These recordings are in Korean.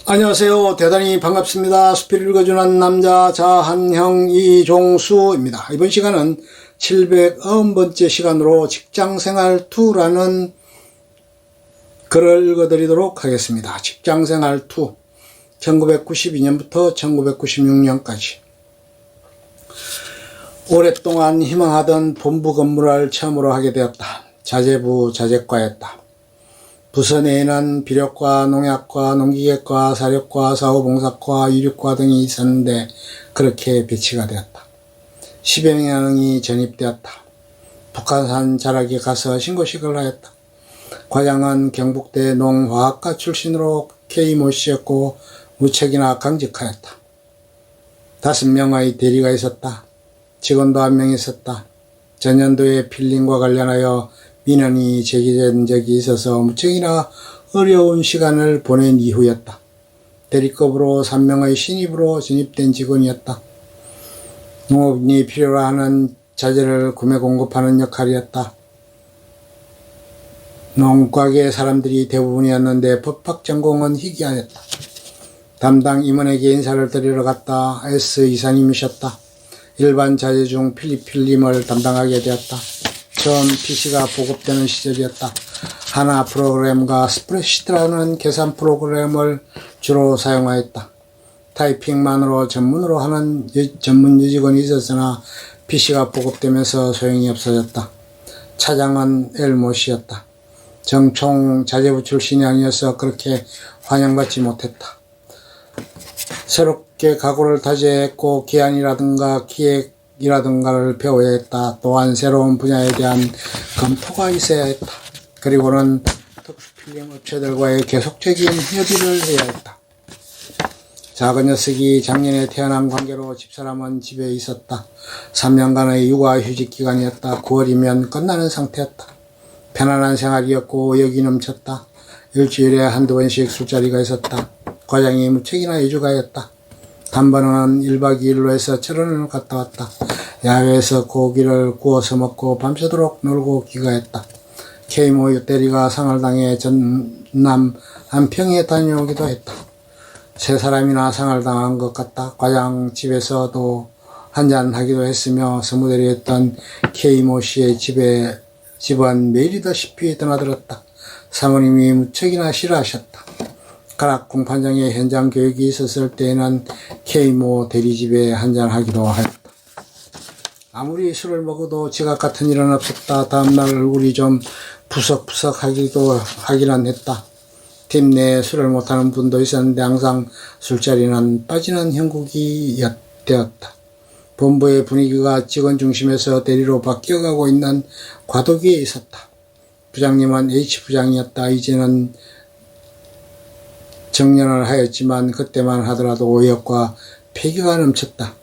안녕하세요. 대단히 반갑습니다. 수필 읽어주는 남자 자한형 이종수입니다. 이번 시간은 790번째 시간으로 직장생활2라는 글을 읽어드리도록 하겠습니다. 직장생활2 1992년부터 1996년까지 오랫동안 희망하던 본부 근무를 처음으로 하게 되었다. 자재부 자재과였다. 부서 내에는 비료과, 농약과, 농기계과, 사료과, 사후봉사과, 유류과 등이 있었는데 그렇게 배치가 되었다. 10여 명이 전입되었다. 북한산 자락에 가서 신고식을 하였다. 과장은 경북대 농화학과 출신으로 K모 씨였고 무책이나 강직하였다. 5명의 대리가 있었다. 직원도 1명 있었다. 전년도에 필링과 관련하여 민원이 제기된 적이 있어서 무척이나 어려운 시간을 보낸 이후였다. 대리급으로 3명의 신입으로 진입된 직원이었다. 농업인이 필요로 하는 자재를 구매 공급하는 역할이었다. 농과계 사람들이 대부분이었는데 법학 전공은 희귀하였다. 담당 임원에게 인사를 드리러 갔다. S 이사님이셨다. 일반 자재 중 필름을 담당하게 되었다. 처음 PC가 보급되는 시절이었다. 하나 프로그램과 스프레시트라는 계산 프로그램을 주로 사용하였다. 타이핑만으로 전문으로 하는 전문 여직원이 있었으나 PC가 보급되면서 소용이 없어졌다. 차장은 엘모 씨였다. 정총 자재부 출신이 아니어서 그렇게 환영받지 못했다. 새롭게 각오를 다져했고 기한이라든가 기획이라든가를 배워야 했다. 또한 새로운 분야에 대한 검토가 있어야 했다. 그리고는 특수필름 업체들과의 계속적인 협의를 해야 했다. 작은 녀석이 작년에 태어난 관계로 집사람은 집에 있었다. 3년간의 육아휴직 기간이었다. 9월이면 끝나는 상태였다. 편안한 생활이었고 의욕이 넘쳤다. 일주일에 한두 번씩 술자리가 있었다. 과장이 무척이나 여주가였다. 단번은 1박 2일로 해서 철원을 갔다 왔다. 야외에서 고기를 구워서 먹고 밤새도록 놀고 귀가했다. K모 대리가 상을 당해 전남 안평에 다녀오기도 했다. 3사람이나 상을 당한 것 같다. 과장 집에서도 한잔 하기도 했으며 서무대리했던 K모 씨의 집은 매일이다시피 드나들었다. 사모님이 무척이나 싫어하셨다. 가락 공판장에 현장 교육이 있었을 때에는 K모 대리집에 한잔하기도 하였다. 아무리 술을 먹어도 지각 같은 일은 없었다. 다음날 얼굴이 좀 푸석푸석 하기는 했다. 팀 내에 술을 못하는 분도 있었는데 항상 술자리는 빠지는 형국이 되었다. 본부의 분위기가 직원 중심에서 대리로 바뀌어가고 있는 과도기에 있었다. 부장님은 H부장이었다. 이제는 정년을 하였지만 그때만 하더라도 의욕과 패기가 넘쳤다.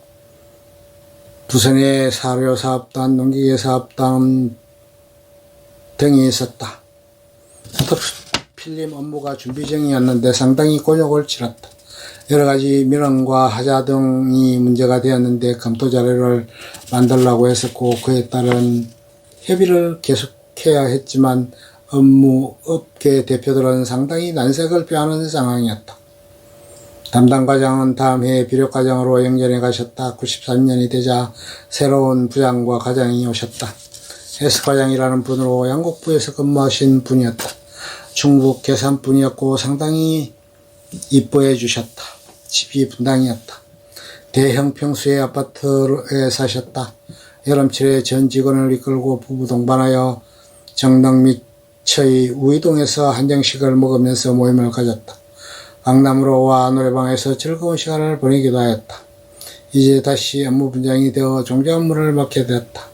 부서 내 사료 사업단, 농기계 사업단 등이 있었다. 필름 업무가 준비 중이었는데 상당히 곤욕을 치렀다. 여러 가지 민원과 하자 등이 문제가 되었는데 검토 자료를 만들라고 했었고 그에 따른 협의를 계속해야 했지만 업무 업계 대표들은 상당히 난색을 표하는 상황이었다. 담당 과장은 다음 해에 비료 과장으로 영전에 가셨다. 93년이 되자 새로운 부장과 과장이 오셨다. S 과장이라는 분으로 양곡부에서 근무하신 분이었다. 중국 계산분이었고 상당히 이뻐해 주셨다. 집이 분당이었다. 대형 평수의 아파트에 사셨다. 여름철에 전 직원을 이끌고 부부 동반하여 정릉 밑의 우이동에서 한정식을 먹으면서 모임을 가졌다. 강남으로와 노래방에서 즐거운 시간을 보내기도 하였다. 이제 다시 업무 분장이 되어 종자 업무를 맡게 되었다.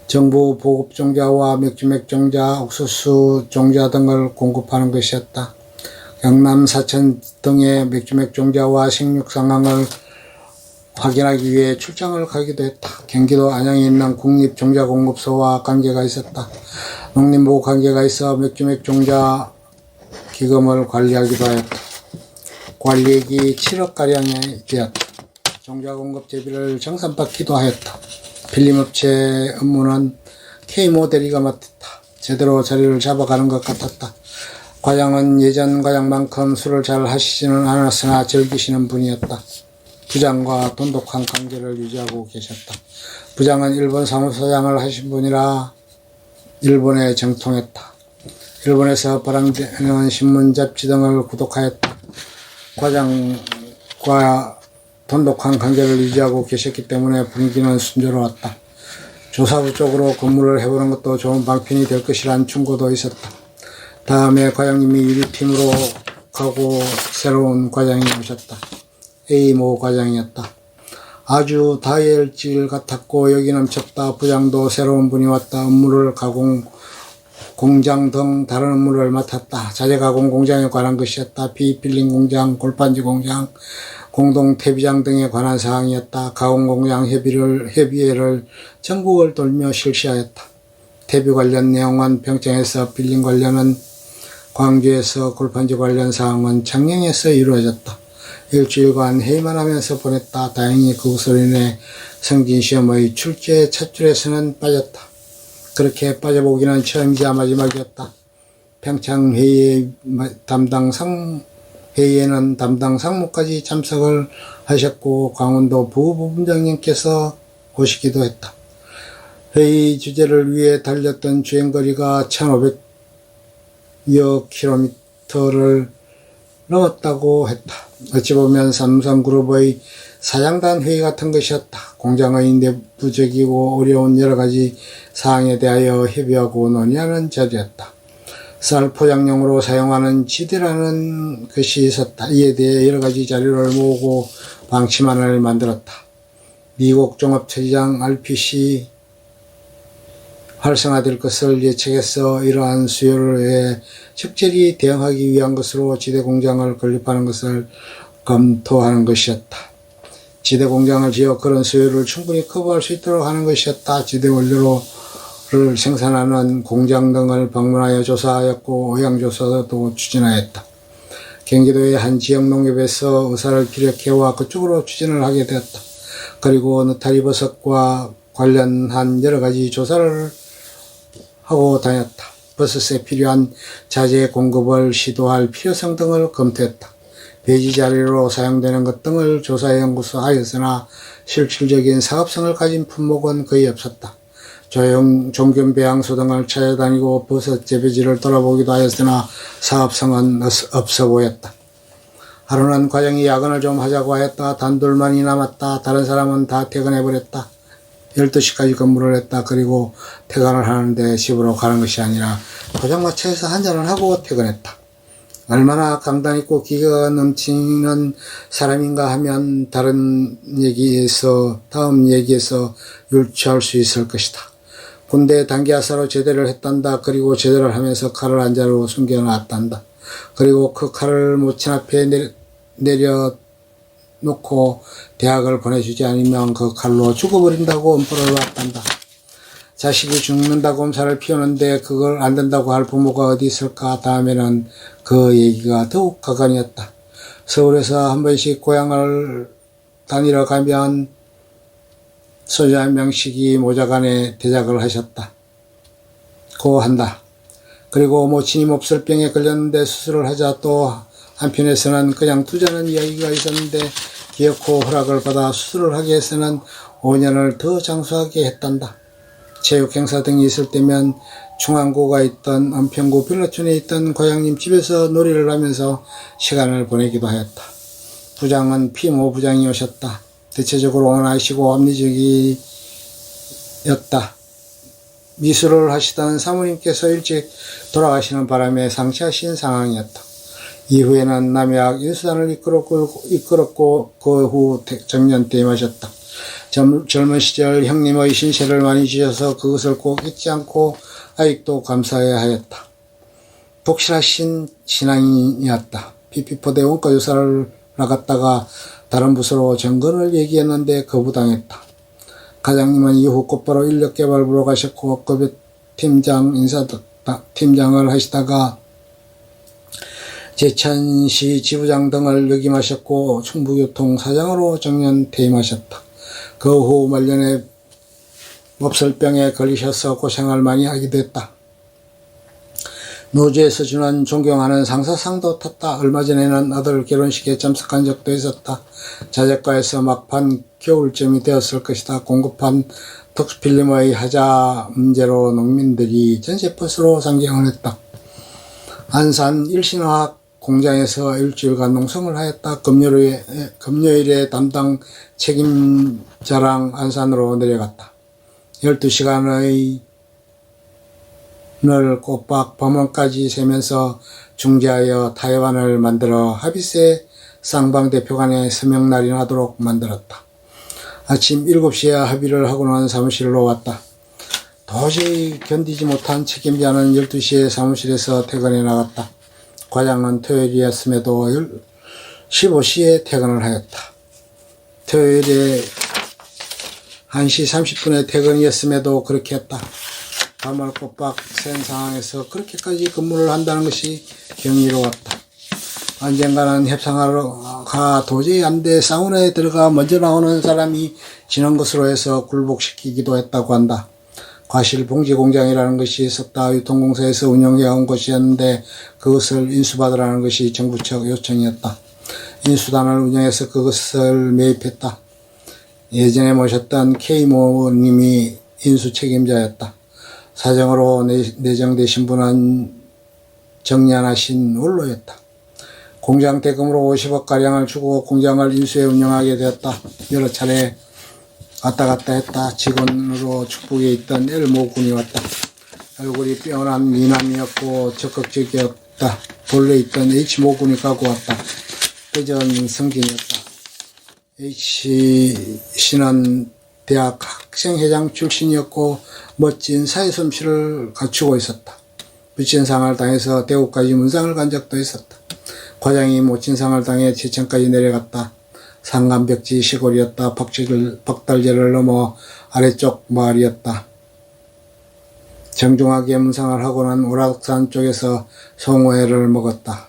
정부 보급 종자와 맥주맥 종자, 옥수수 종자 등을 공급하는 것이었다. 경남 사천 등의 맥주맥 종자와 생육 상황을 확인하기 위해 출장을 가기도 했다. 경기도 안양에 있는 국립종자공급소와 관계가 있었다. 농림부 관계가 있어 맥주맥 종자 기금을 관리하기도 하였다. 관리액이 7억가량이 되었다. 종자공급 제비를 정산받기도 하였다. 필름업체 업무는 K모 대리가 맡았다. 제대로 자리를 잡아가는 것 같았다. 과장은 예전 과장만큼 술을 잘 하시지는 않았으나 즐기시는 분이었다. 부장과 돈독한 관계를 유지하고 계셨다. 부장은 일본 사무소장을 하신 분이라 일본에 정통했다. 일본에서 발행되는 신문 잡지 등을 구독하였다. 과장과 돈독한 관계를 유지하고 계셨기 때문에 분위기는 순조로웠다. 조사부 쪽으로 근무를 해보는 것도 좋은 방편이 될 것이란 충고도 있었다. 다음에 과장님이 유리팀으로 가고 새로운 과장이 오셨다. A모 과장이었다. 아주 다혈질 같았고 여기 넘쳤다. 부장도 새로운 분이 왔다. 업무를 가공 공장 등 다른 업무를 맡았다. 자재 가공 공장에 관한 것이었다. 비필링 공장, 골판지 공장, 공동 퇴비장 등에 관한 사항이었다. 가공 공장 협의회를 전국을 돌며 실시하였다. 퇴비 관련 내용은 평창에서, 필링 관련은 광주에서, 골판지 관련 사항은 창녕에서 이루어졌다. 일주일간 회의만 하면서 보냈다. 다행히 그것으로 인해 성진시험의 출제 찻줄에서는 빠졌다. 그렇게 빠져보기는 처음이자 마지막이었다. 평창 회의에는 담당 상무까지 참석을 하셨고 강원도 부부장님께서 오시기도 했다. 회의 주제를 위해 달렸던 주행거리가 1500여 킬로미터를 넘었다고 했다. 어찌 보면 삼성그룹의 사장단 회의 같은 것이었다. 공장의 내부적이고 어려운 여러가지 사항에 대하여 협의하고 논의하는 자리였다. 쌀 포장용으로 사용하는 지대라는 것이 있었다. 이에 대해 여러가지 자료를 모으고 방침안을 만들었다. 미국 종합처리장 RPC 활성화될 것을 예측해서 이러한 수요에 적절히 대응하기 위한 것으로 지대공장을 건립하는 것을 검토하는 것이었다. 지대공장을 지어 그런 수요를 충분히 커버할 수 있도록 하는 것이었다. 지대원료를 생산하는 공장 등을 방문하여 조사하였고 의향조사도 추진하였다. 경기도의 한 지역 농협에서 의사를 피력해와 그쪽으로 추진을 하게 되었다. 그리고 느타리버섯과 관련한 여러가지 조사를 하고 다녔다. 버섯에 필요한 자재 공급을 시도할 필요성 등을 검토했다. 배지 자료로 사용되는 것 등을 조사 연구하였으나 실질적인 사업성을 가진 품목은 거의 없었다. 종균 배양소 등을 찾아다니고 버섯 재배지를 돌아보기도 하였으나 사업성은 없어 보였다. 하루는 과장이 야근을 좀 하자고 하였다. 단둘만이 남았다. 다른 사람은 다 퇴근해버렸다. 12시까지 근무를 했다. 그리고 퇴근을 하는데 집으로 가는 것이 아니라 포장마차에서 한잔을 하고 퇴근했다. 얼마나 강단 있고 기가 넘치는 사람인가 하면 다음 얘기에서 유추할 수 있을 것이다. 군대 단기하사로 제대를 했단다. 그리고 제대를 하면서 칼을 한 자루 숨겨놨단다. 그리고 그 칼을 모친 앞에 내려놓고 대학을 보내주지 않으면 그 칼로 죽어버린다고 엄포를 놨단다. 자식이 죽는다고 엄살을 피우는데 그걸 안 된다고 할 부모가 어디 있을까. 다음에는 그 얘기가 더욱 가관이었다. 서울에서 한 번씩 고향을 다니러 가면 소주 한 명씩이 모자간에 대작을 하셨다. 한다. 그리고 모친이 몹쓸병에 걸렸는데 수술을 하자. 또 한편에서는 그냥 두자는 이야기가 있었는데 기어코 허락을 받아 수술을 하게 해서는 5년을 더 장수하게 했단다. 체육 행사 등이 있을 때면 중앙고가 있던 은평구 빌라촌에 있던 과장님 집에서 놀이를 하면서 시간을 보내기도 하였다. 부장은 피모 부장이 오셨다. 대체적으로 온화하시고 합리적이었다. 미술을 하시던 사모님께서 일찍 돌아가시는 바람에 상치하신 상황이었다. 이후에는 남해학 인수단을 이끌었고 그 후 정년 퇴임하셨다. 젊은 시절 형님의 신세를 많이 지셔서 그것을 꼭 잊지 않고 아직도 감사해야 하였다. 독실하신 신앙인이었다. 피피포대 원가조사를 나갔다가 다른 부서로 정근을 얘기했는데 거부당했다. 과장님은 이후 곧바로 인력개발부로 가셨고 급여 팀장을 하시다가 제천시 지부장 등을 역임하셨고 충북교통사장으로 정년 퇴임하셨다. 그 후 말년에 몹쓸병에 걸리셔서 고생을 많이 하게 됐다. 노조에서 주는 존경하는 상사상도 탔다. 얼마 전에는 아들 결혼식에 참석한 적도 있었다. 자재과에서 막판 겨울쯤이 되었을 것이다. 공급한 특수필름의 하자 문제로 농민들이 전세버스로 상경을 했다. 안산 일신화학 공장에서 일주일간 농성을 하였다. 금요일에 담당 책임자랑 안산으로 내려갔다. 12시간의 늘 꼬박 범원까지 세면서 중재하여 타협안을 만들어 합의세 쌍방대표간에 서명 날인하도록 만들었다. 아침 7시에 합의를 하고는 사무실로 왔다. 도저히 견디지 못한 책임자는 12시에 사무실에서 퇴근해 나갔다. 과장은 토요일이었음에도 15시에 퇴근을 하였다. 토요일에 1시 30분에 퇴근이었음에도 그렇게 했다. 밤을 꼬박 센 상황에서 그렇게까지 근무를 한다는 것이 경이로웠다. 언젠가는 협상하러가 도저히 안 돼 사우나에 들어가 먼저 나오는 사람이 지는 것으로 해서 굴복시키기도 했다고 한다. 과실봉지공장이라는 것이 있었다. 유통공사에서 운영해온 것이었는데 그것을 인수받으라는 것이 정부 측 요청이었다. 인수단을 운영해서 그것을 매입했다. 예전에 모셨던 K모님이 인수 책임자였다. 사정으로 내정되신 분은 정년하신 원로였다. 공장 대금으로 50억가량을 주고 공장을 인수해 운영하게 되었다. 여러 차례 왔다 갔다 했다. 직원으로 축복에 있던 L모군이 왔다. 얼굴이 빼어난 미남이었고 적극적이었다. 본래 있던 H모군이 가고 왔다. 회전 성진이었다. H씨는 대학 학생회장 출신이었고 멋진 사회솜씨를 갖추고 있었다. 부친상을 당해서 대구까지 문상을 간 적도 있었다. 과장이 모친상을 당해 지천까지 내려갔다. 상간벽지 시골이었다. 박달제를 넘어 아래쪽 마을이었다. 정중하게 문상을 하고는 오락산 쪽에서 송어회를 먹었다.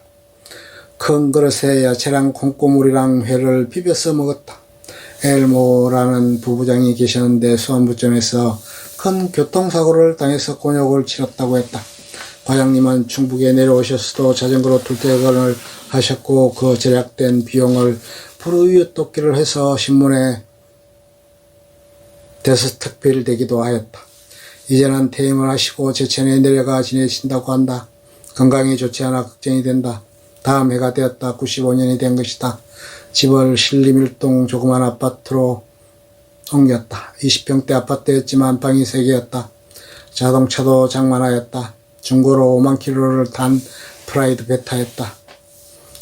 큰 그릇에 야채랑 콩고물이랑 회를 비벼서 먹었다. 엘모라는 부부장이 계셨는데 수안부점에서 큰 교통사고를 당해서 곤욕을 치렀다고 했다. 과장님은 충북에 내려오셔서도 자전거로 출퇴근을 하셨고 그 절약된 비용을 불우이웃돕기를 해서 신문에 대서특필되기도 하였다. 이제는 퇴임을 하시고 제천에 내려가 지내신다고 한다. 건강이 좋지 않아 걱정이 된다. 다음 해가 되었다. 95년이 된 것이다. 집을 신림일동 조그만 아파트로 옮겼다. 20평대 아파트였지만 방이 3개였다. 자동차도 장만하였다. 중고로 5만 킬로를 탄 프라이드 베타였다.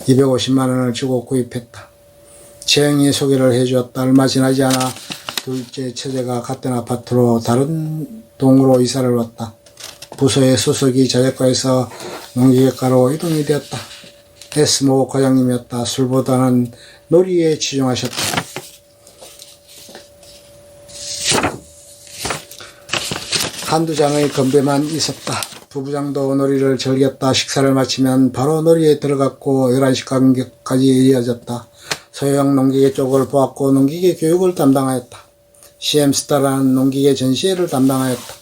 250만 원을 주고 구입했다. 채영이 소개를 해주었다. 얼마 지나지 않아 둘째 처제가 같은 아파트로 다른 동으로 이사를 왔다. 부서의 소속이 자재과에서 농기계과로 이동이 되었다. S모 과장님이었다. 술보다는 놀이에 치중하셨다. 한두 장의 건배만 있었다. 부부장도 놀이를 즐겼다. 식사를 마치면 바로 놀이에 들어갔고 11시간까지 이어졌다. 소형 농기계 쪽을 보았고 농기계 교육을 담당하였다. CM스타라는 농기계 전시회를 담당하였다.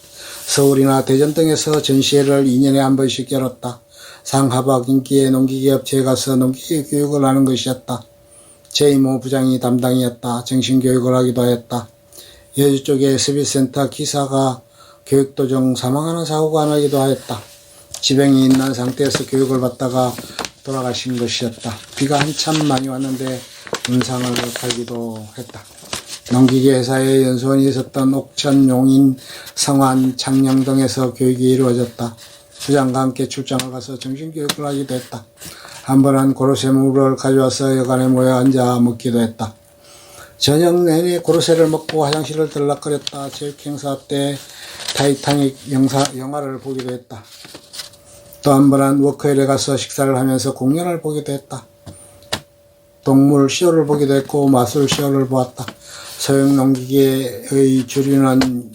서울이나 대전 등에서 전시회를 2년에 한 번씩 열었다. 상하박 인기의 농기계 업체에 가서 농기계 교육을 하는 것이었다. 제2모 부장이 담당이었다. 정신교육을 하기도 하였다. 여주 쪽에 서비스센터 기사가 교육도중 사망하는 사고가 나기도 하였다. 지병이 있는 상태에서 교육을 받다가 돌아가신 것이었다. 비가 한참 많이 왔는데 문상을 팔기도 했다. 농기계 회사에 연수원이 있었던 옥천, 용인, 성안, 창녕 등에서 교육이 이루어졌다. 부장과 함께 출장을 가서 정신교육을 하기도 했다. 한 번은 고로쇠물을 가져와서 여간에 모여 앉아 먹기도 했다. 저녁 내내 고로쇠를 먹고 화장실을 들락거렸다. 체육행사 때 타이타닉 영화를 보기도 했다. 또 한 번은 워커힐에 가서 식사를 하면서 공연을 보기도 했다. 동물 쇼를 보기도 했고 마술 쇼를 보았다. 소형 농기계의 주류는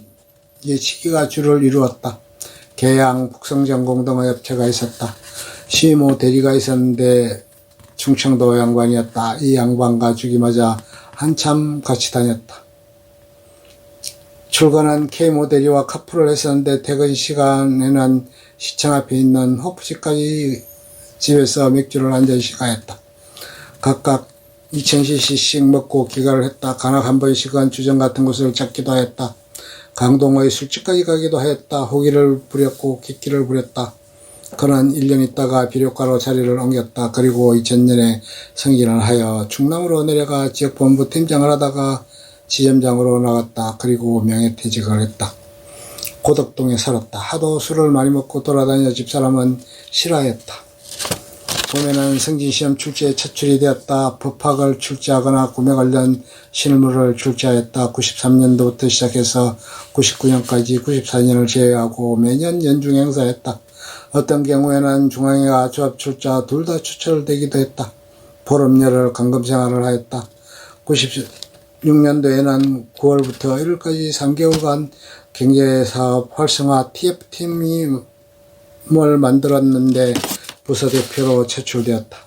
예치기가 주를 이루었다. 계양, 북성전공 등의 업체가 있었다. 시모 대리가 있었는데 충청도 양반이었다. 이 양반과 죽이마자 한참 같이 다녔다. 출근은 K모 대리와 카풀을 했었는데 퇴근 시간에는 시청 앞에 있는 호프집까지 집에서 맥주를 한 잔씩 하였다. 각각 2000cc씩 먹고 기가를 했다. 간혹 한 번씩은 주점 같은 곳을 찾기도 하였다. 강동의 술집까지 가기도 하였다. 호기를 부렸고 객기를 부렸다. 그는 1년 있다가 비료가로 자리를 옮겼다. 그리고 2000년에 승진을 하여 충남으로 내려가 지역본부 팀장을 하다가 지점장으로 나갔다. 그리고 명예퇴직을 했다. 고덕동에 살았다. 하도 술을 많이 먹고 돌아다녀 집사람은 싫어했다. 봄에는 승진시험 출제에 차출이 되었다. 법학을 출제하거나 구매 관련 실무를 출제하였다. 93년도부터 시작해서 99년까지 94년을 제외하고 매년 연중 행사했다. 어떤 경우에는 중앙회와 조합 출자 둘 다 추천되기도 했다. 보름여를 감금 생활을 하였다. 96년도에는 9월부터 1월까지 3개월간 경제사업 활성화 TF팀을 만들었는데 부서대표로 채출되었다.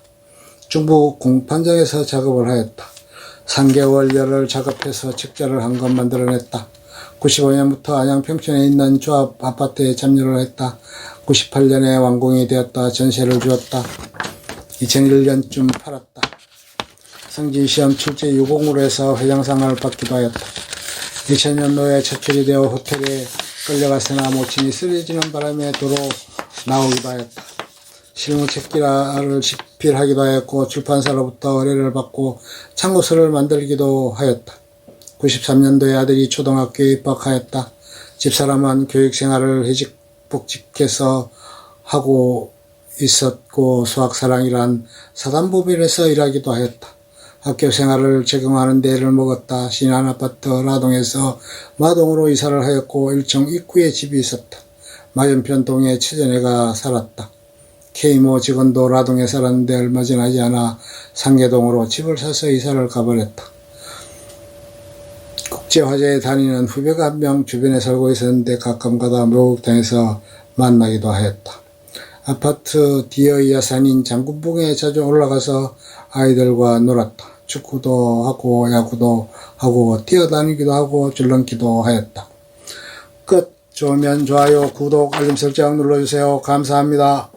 중부 공판장에서 작업을 하였다. 3개월여를 작업해서 책자를 한 권 만들어냈다. 95년부터 안양 평촌에 있는 조합 아파트에 참여를 했다. 98년에 완공이 되었다. 전세를 주었다. 2001년쯤 팔았다. 승진시험 출제 유공으로 해서 회장상을 받기도 하였다. 2000년도에 차출이 되어 호텔에 끌려갔으나 모친이 쓰러지는 바람에 도로 나오기도 하였다. 실무책기라를 집필하기도 하였고 출판사로부터 의뢰를 받고 참고서를 만들기도 하였다. 93년도에 아들이 초등학교에 입학하였다. 집사람은 교육생활을 해직복직해서 하고 있었고 수학사랑이란 사단법인에서 일하기도 하였다. 학교생활을 적응하는 데를 먹었다. 신안아파트 라동에서 마동으로 이사를 하였고 일정 입구에 집이 있었다. 맞은편 동에 최전애가 살았다. K모 직원도 라동에 살았는데 얼마 지나지 않아 상계동으로 집을 사서 이사를 가버렸다. 국제화재에 다니는 후배가 한 명 주변에 살고 있었는데 가끔가다 목욕탕에서 만나기도 하였다. 아파트 뒤의 야산인 장군봉에 자주 올라가서 아이들과 놀았다. 축구도 하고 야구도 하고 뛰어다니기도 하고 줄넘기도 하였다. 끝. 좋으면 좋아요, 구독, 알림 설정 눌러주세요. 감사합니다.